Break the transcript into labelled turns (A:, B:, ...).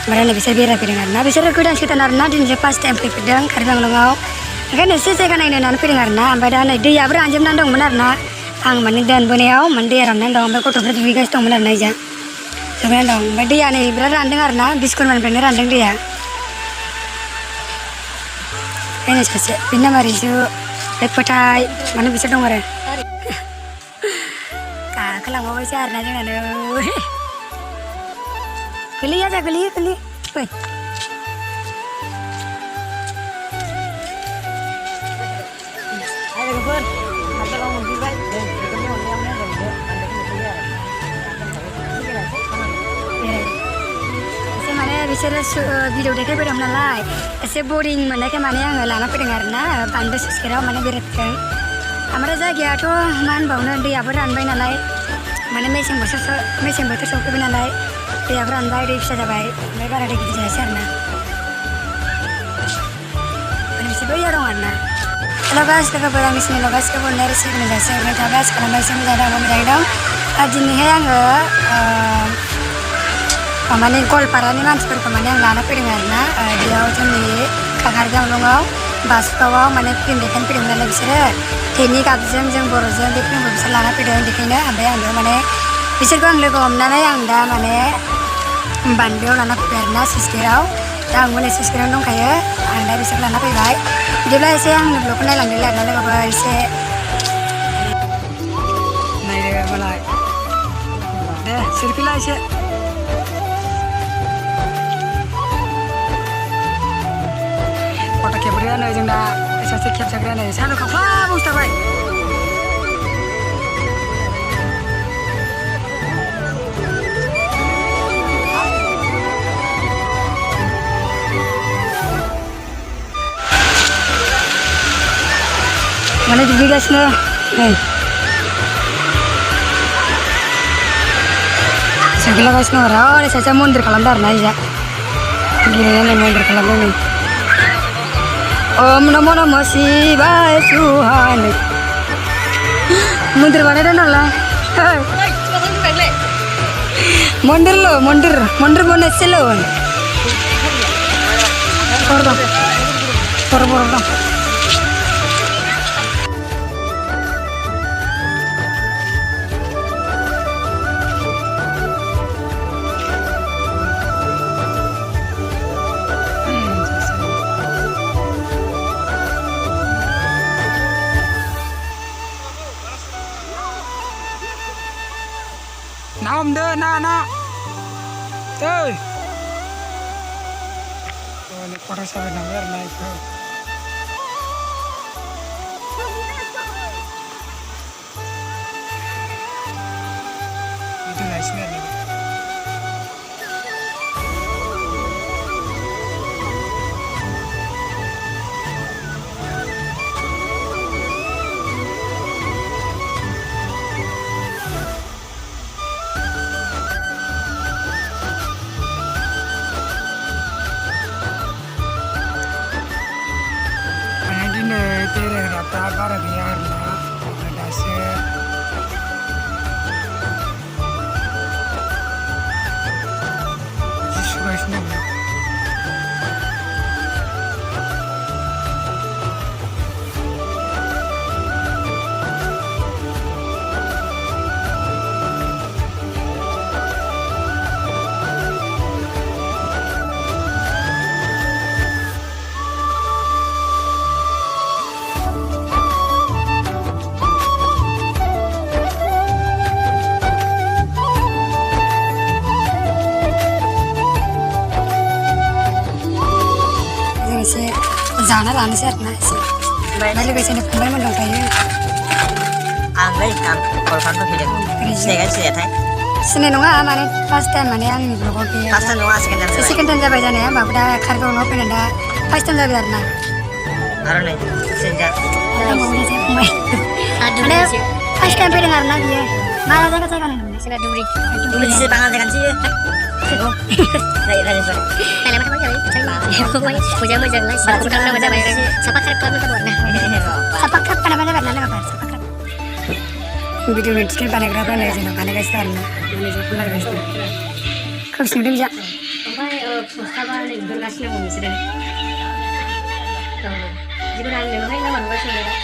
A: Mereka bisa berakhiran karena bisa rekrutasi kita karena di sini pas time pedang karbang longau. Kan sih saya kan ini nanti karena pada nanti dia beranjam nandong benar na. Ang mandi dan buniau mandi ram nandong mereka tuh berarti juga itu benar na aja. Sebenarnya dong, berarti ya nih benar randeng karena biskun mana benar randeng dia. Ini sih, pindah mari su, lepotai mana bisa dong mereka. Kalau nggak bisa arna jangan ada. Kali aja kali. Woi. Ayo Gopur, nanti kamu mau juga. Saya mana bisa video dekat pada mana lagi. Saya boring mana ke mana yang lana pendengar na, bantu sekira mana beratkan. Amara jaga tu man bangunan dia beran bayi nalai. Mana mesin botol sok ke nalai. Dia beran bayi dia bisa jabai. Mereka ada di jasa na. Mana bisa bayi orang na. Logas ke barang mesin logas ke pun dari sini jasa. Mereka logas kalau mesin ada mau berada dong. Aji ni yang pemanen kol parani man seperti pemanen yang lana pendengar na. Dia ucap ni kakarga ulungau. Bas kawa mana pindahan pindahan lagi sih. Teknik abjam jeng borojam dekne bisa lana pindahan dekne ambil ambil mana. Bisa gua ambil gom nana yang dah mana. Bandel lana pindahan siskirau. Yang mana siskirau dong kaya. Anda bisa lana pindahan. Jadi saya yang belum pernah lanjut lana lagi apa saya. Naik deh malah. Deh sirpilah saya. Foto kebrian aja nggak bisa siap segera nih. Sana kau Mustafa. Mana juga guys nih. Segala guys nih orang. Saya mundur kalandar nih ya. Gila nih mundur kalandar nih. Om Namo Namo Shivaya Tuhan. Mundur mana dah nala? Mundur lo, mundur mana selo? Korban. Om deh, na. Tuh. Oh, ini koran sampai namanya naik. Itu naiknya nih. Para biarlah ada sesuatu. Jangan lama sih atna sih. Balik ke sini kembali mendong kayu.
B: Angai kan kalau kantor hidup. Saya kan sih ya tay.
A: Sini nunga amane first time mana yang belum kopi.
B: Pasta nunggu second time.
A: Second time jabai jane ya, bapak dah kargo ngopi nanda. First time jabai arna.
B: Aron nih, sejak.
A: Mau ni sih mai. Ada first time pergi arna dia. Mana jaga saya kan?
B: Sila duri. Duri sih pangal kan sih. Rai sorry. Kaya macam mana ni? Puja macam lah. Bukan nama macam mana. Sepakat kami kan warna.
A: Sepakat pada mana kan? Nana apa? Sepakat. Video ni sekali pada kerana ni sih nak. Ane guys karna. Ane jadi pular guys. Kau sendiri je.
B: ओमफ्राय खस्थाबा नै before गासिनो दङ बिसोरो जिखुनु आं नोंनावहाय नाम्बारखौ सोंबाय दा